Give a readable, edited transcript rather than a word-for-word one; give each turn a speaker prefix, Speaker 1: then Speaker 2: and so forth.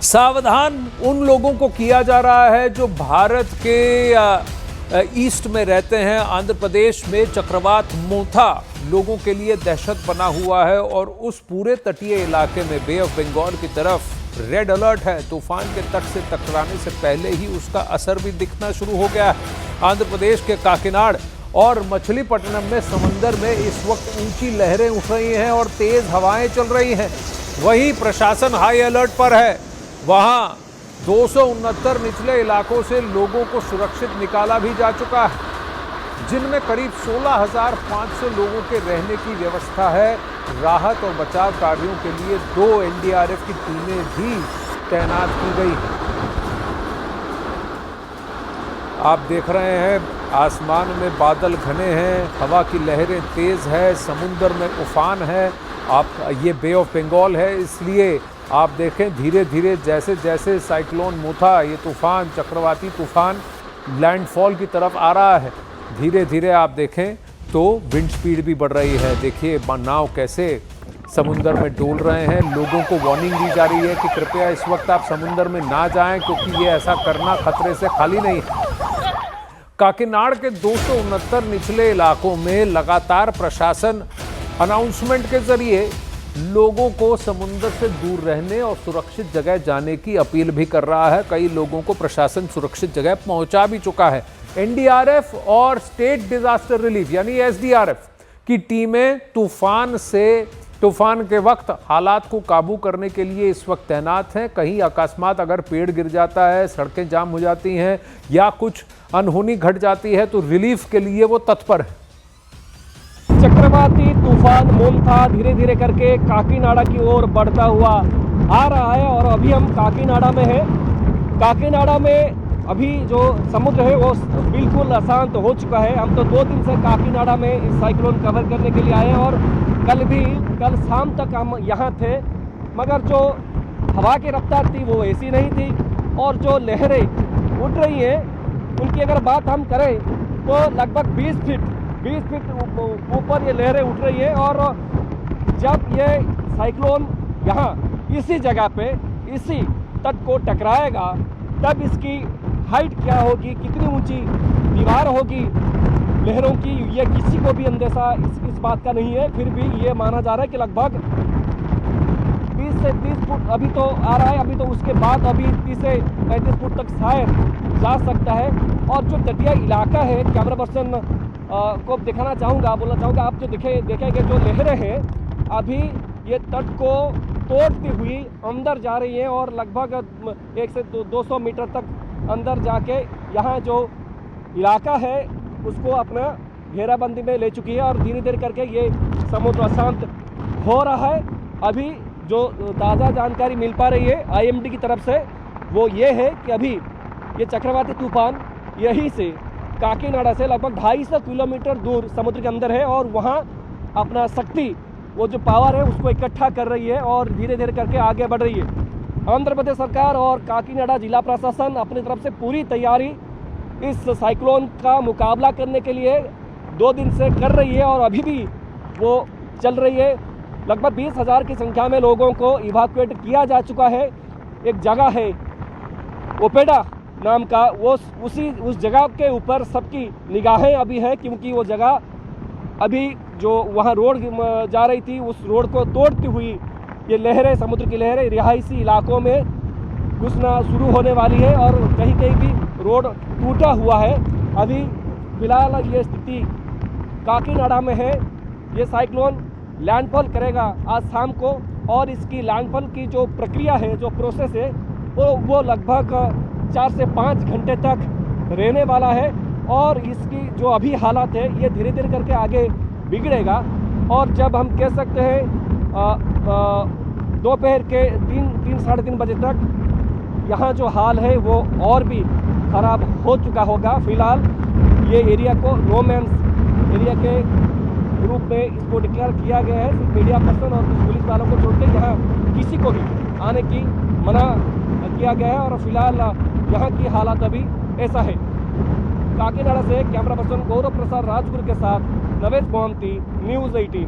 Speaker 1: सावधान उन लोगों को किया जा रहा है जो भारत के ईस्ट में रहते हैं। आंध्र प्रदेश में चक्रवात मोथा लोगों के लिए दहशत बना हुआ है और उस पूरे तटीय इलाके में बे ऑफ बंगाल की तरफ रेड अलर्ट है। तूफान के तट से टकराने से पहले ही उसका असर भी दिखना शुरू हो गया है। आंध्र प्रदेश के काकीनाड़ और मछलीपट्टनम में समंदर में इस वक्त ऊंची लहरें उठ रही हैं और तेज हवाएं चल रही हैं। वहीं प्रशासन हाई अलर्ट पर है। वहां 269 निचले इलाकों से लोगों को सुरक्षित निकाला भी जा चुका है, जिनमें करीब 16,500 लोगों के रहने की व्यवस्था है। राहत और बचाव कार्यों के लिए 2 एनडीआरएफ की टीमें भी तैनात की गई हैं। आप देख रहे हैं आसमान में बादल घने हैं, हवा की लहरें तेज है, समुद्र में उफान है। ये बे ऑफ बंगाल है, इसलिए आप देखें धीरे धीरे जैसे जैसे साइक्लोन मोथा, ये तूफान, चक्रवाती तूफान लैंडफॉल की तरफ आ रहा है, धीरे धीरे आप देखें तो विंड स्पीड भी बढ़ रही है। देखिए नाव कैसे समुद्र में डोल रहे हैं। लोगों को वार्निंग दी जा रही है कि कृपया इस वक्त आप समुद्र में ना जाएं, क्योंकि ये ऐसा करना खतरे से खाली नहीं है। काकीनाड़ के 269 निचले इलाकों में लगातार प्रशासन अनाउंसमेंट के जरिए लोगों को समुद्र से दूर रहने और सुरक्षित जगह जाने की अपील भी कर रहा है। कई लोगों को प्रशासन सुरक्षित जगह पहुंचा भी चुका है। एनडीआरएफ और स्टेट डिजास्टर रिलीफ यानी एसडीआरएफ की टीमें तूफान के वक्त हालात को काबू करने के लिए इस वक्त तैनात हैं। कहीं अकस्मात अगर पेड़ गिर जाता है, सड़कें जाम हो जाती हैं या कुछ अनहोनी घट जाती है तो रिलीफ के लिए वो तत्पर है।
Speaker 2: चक्रवाती तूफान मोथा धीरे धीरे करके काकीनाडा की ओर बढ़ता हुआ आ रहा है और अभी हम काकीनाडा में हैं। काकीनाडा में अभी जो समुद्र है वो बिल्कुल अशांत हो चुका है। हम तो 2 दिन से काकीनाडा में इस साइक्लोन कवर करने के लिए आए हैं और कल शाम तक हम यहाँ थे, मगर जो हवा की रफ्तार थी वो ऐसी नहीं थी और जो लहरें उठ रही हैं उनकी अगर बात हम करें तो लगभग 20 फीट ऊपर ये लहरें उठ रही है। और जब ये साइक्लोन यहाँ इसी जगह पे इसी तट को टकराएगा तब इसकी हाइट क्या होगी, कितनी ऊंची दीवार होगी लहरों की, ये किसी को भी अंदेशा इस बात का नहीं है। फिर भी ये माना जा रहा है कि लगभग 20 से 30 फुट अभी तो आ रहा है, अभी तो उसके बाद अभी 30 से 35 फुट तक शायद जा सकता है। और जो तटीय इलाका है, कैमरा पर्सन को दिखाना चाहूँगा, बोलना चाहूँगा, आप जो देखेंगे जो लहरें हैं अभी ये तट को तोड़ती हुई अंदर जा रही है और लगभग 100 से 200 मीटर तक अंदर जाके यहाँ जो इलाका है उसको अपना घेराबंदी में ले चुकी है और धीरे धीरे करके ये समुद्र अशांत हो रहा है। अभी जो ताज़ा जानकारी मिल पा रही है आईएमडी की तरफ से वो ये है कि अभी ये चक्रवाती तूफान यहीं से काकीनाडा से लगभग 250 किलोमीटर दूर समुद्र के अंदर है और वहाँ अपना शक्ति, वो जो पावर है उसको इकट्ठा कर रही है और धीरे धीरे करके आगे बढ़ रही है। आंध्र प्रदेश सरकार और काकीनाडा जिला प्रशासन अपनी तरफ से पूरी तैयारी इस साइक्लोन का मुकाबला करने के लिए 2 दिन से कर रही है और अभी भी वो चल रही है। लगभग 20,000 की संख्या में लोगों को इवाक्यूएट किया जा चुका है। एक जगह है ओपेडा नाम का, उस जगह के ऊपर सबकी निगाहें अभी है, क्योंकि वो जगह अभी जो वहाँ रोड जा रही थी उस रोड को तोड़ती हुई ये लहरें, समुद्र की लहरें रिहायशी इलाकों में घुसना शुरू होने वाली है और कहीं कहीं भी रोड टूटा हुआ है। अभी फिलहाल ये स्थिति काकीनाडा में है। ये साइक्लोन लैंडफॉल करेगा आज शाम को और इसकी लैंडफॉल की जो प्रक्रिया है, जो प्रोसेस है वो लगभग 4 से 5 घंटे तक रहने वाला है और इसकी जो अभी हालात है ये धीरे धीरे करके आगे बिगड़ेगा और जब हम कह सकते हैं दोपहर के 3 साढ़े 3 बजे तक यहाँ जो हाल है वो और भी ख़राब हो चुका होगा। फिलहाल ये एरिया को नो मैन्स एरिया के रूप में इसको डिक्लेयर किया गया है। मीडिया पर्सन और पुलिस वालों को छोड़ के यहाँ किसी को भी आने की मना किया गया है और फिलहाल यहाँ की हालात अभी ऐसा है। काकीनाडा से कैमरा पर्सन गौरव प्रसाद राजगुरु के साथ नवेश मोहंती, न्यूज़ 18।